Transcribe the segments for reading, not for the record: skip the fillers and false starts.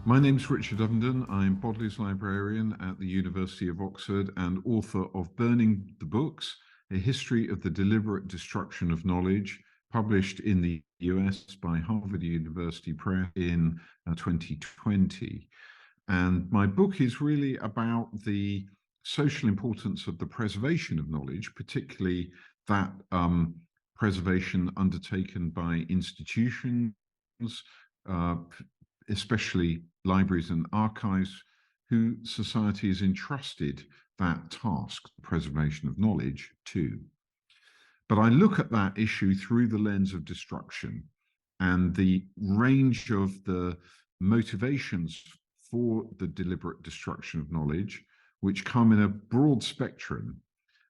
My name's Richard Ovenden. I'm Bodley's librarian at the University of Oxford and author of Burning the Books, A History of the Deliberate Destruction of Knowledge, published in the US by Harvard University Press in 2020. And my book is really about the social importance of the preservation of knowledge, particularly that preservation undertaken by institutions, uh, especially libraries and archives, who society has entrusted that task, the preservation of knowledge, to. But I look at that issue through the lens of destruction and the range of the motivations for the deliberate destruction of knowledge, which come in a broad spectrum.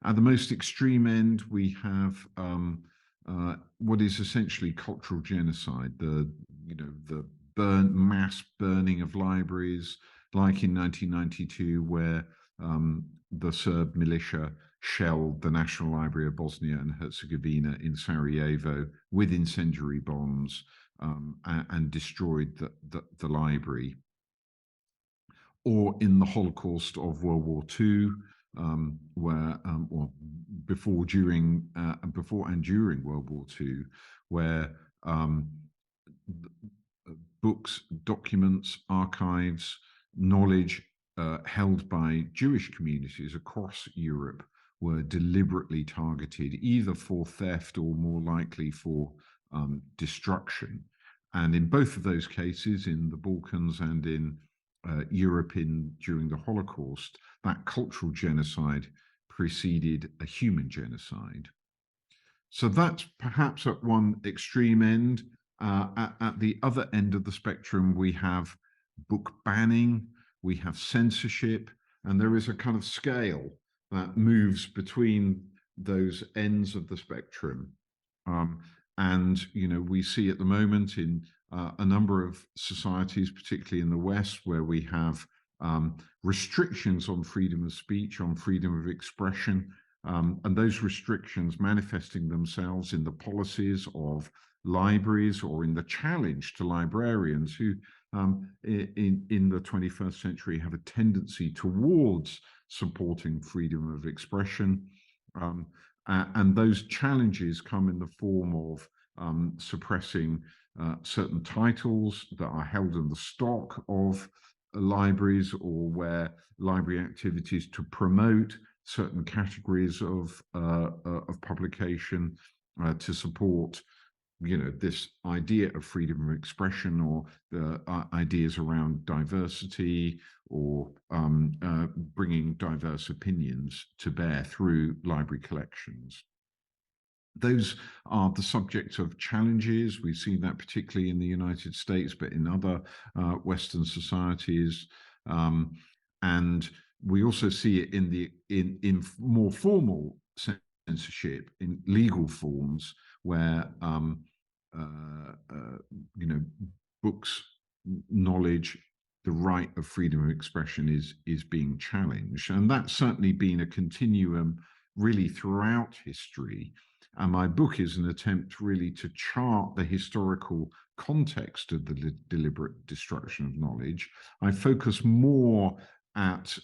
At the most extreme end, we have what is essentially cultural genocide, the mass burning of libraries, like in 1992, where the Serb militia shelled the National Library of Bosnia and Herzegovina in Sarajevo with incendiary bombs and destroyed the library. Or in the Holocaust of World War II, where, or before, before and during World War II, where books, documents, archives, knowledge held by Jewish communities across Europe were deliberately targeted, either for theft or more likely for destruction. And in both of those cases, in the Balkans and in Europe during the Holocaust, that cultural genocide preceded a human genocide. So that's perhaps at one extreme end. At the other end of the spectrum, we have book banning, we have censorship, and there is a kind of scale that moves between those ends of the spectrum. And, we see at the moment in a number of societies, particularly in the West, where we have restrictions on freedom of speech, on freedom of expression, and those restrictions manifesting themselves in the policies of libraries or in the challenge to librarians who in the 21st century have a tendency towards supporting freedom of expression. And those challenges come in the form of suppressing certain titles that are held in the stock of libraries, or where library activities to promote certain categories of publication to support this idea of freedom of expression, or the ideas around diversity, or bringing diverse opinions to bear through library collections. Those are the subject of challenges. We've seen that particularly in the United States, but in other Western societies. And we also see it in more formal censorship, in legal forms, where books, knowledge, the right of freedom of expression is being challenged. And that's certainly been a continuum really throughout history. And my book is an attempt really to chart the historical context of the deliberate destruction of knowledge. I focus more at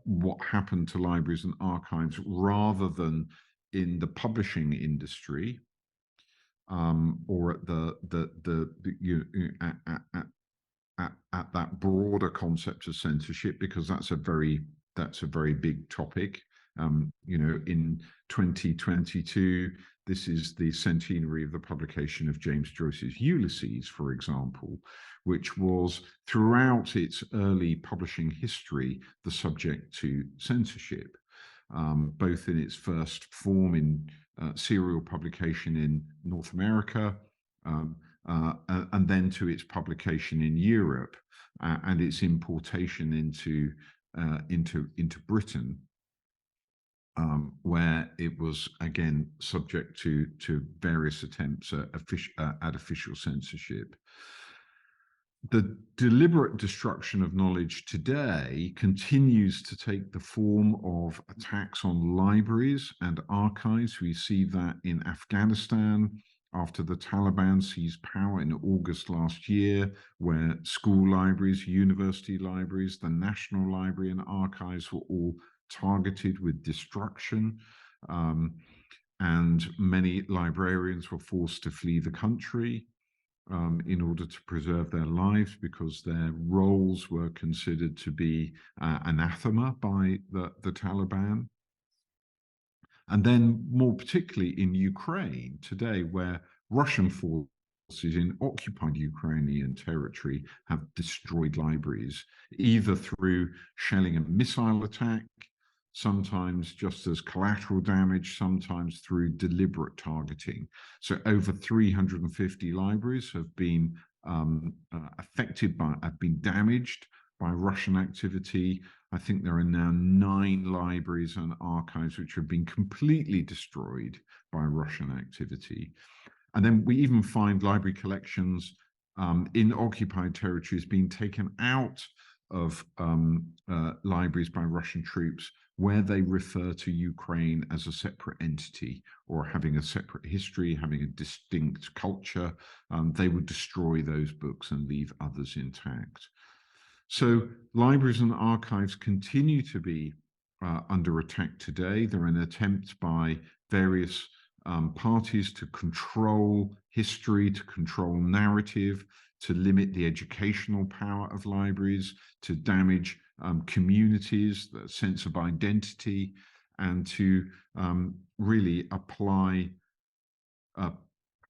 what happened to libraries and archives rather than in the publishing industry, or at at that broader concept of censorship, because that's a very big topic. In 2022, this is the centenary of the publication of James Joyce's Ulysses, for example, which was throughout its early publishing history the subject to censorship, both in its first form in serial publication in North America, and then to its publication in Europe and its importation into Britain, where it was again subject to various attempts at official censorship. The deliberate destruction of knowledge today continues to take the form of attacks on libraries and archives. We see that in Afghanistan, after the Taliban seized power in August last year, where school libraries, university libraries, the National Library and archives were all targeted with destruction. And many librarians were forced to flee the country in order to preserve their lives because their roles were considered to be anathema by the Taliban. And then more particularly in Ukraine today, where Russian forces in occupied Ukrainian territory have destroyed libraries, either through shelling and missile attack, sometimes just as collateral damage, sometimes through deliberate targeting. So over 350 libraries have been have been damaged by Russian activity. I think there are now 9 libraries and archives which have been completely destroyed by Russian activity. And then we even find library collections in occupied territories being taken out of libraries by Russian troops where they refer to Ukraine as a separate entity or having a separate history, having a distinct culture. They would destroy those books and leave others intact. So libraries and archives continue to be under attack today. They're an attempt by various parties to control history, to control narrative, to limit the educational power of libraries, to damage communities, the sense of identity, and to really apply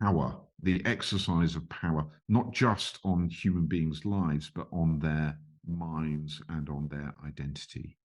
power, the exercise of power, not just on human beings' lives, but on their minds and on their identity.